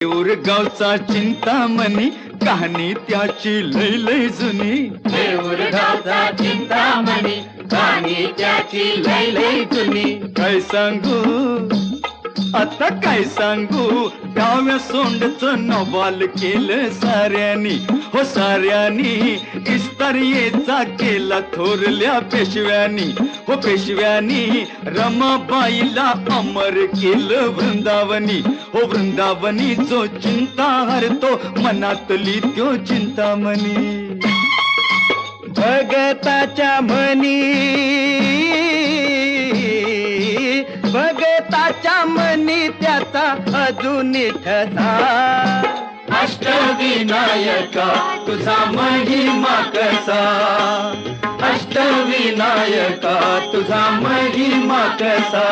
देऊर गावचा चिंतामणी कहाणी त्याची लय लय जुनी। देऊर गावचा चिंतामणी कहाणी त्याची लय लय जुनी। काय सांगू आता काय सांगू डाव्या सोंडचं नवाल केलं साऱ्यानी हो साऱ्यानी। इस्तारियेचा केला थोरल्या पेशव्यानी हो पेशव्यानी। रमाबाईला अमर केलं वृंदावनी हो वृंदावनी। जो चिंता हरतो मनातली त्यो चिंतामणी। भगताच्या मनी भगताच्या मनी त्याचा अजून ठसा। अष्टविनायका तुझा महिमा कसा। अष्टविनायका तुझा महिमा कसा।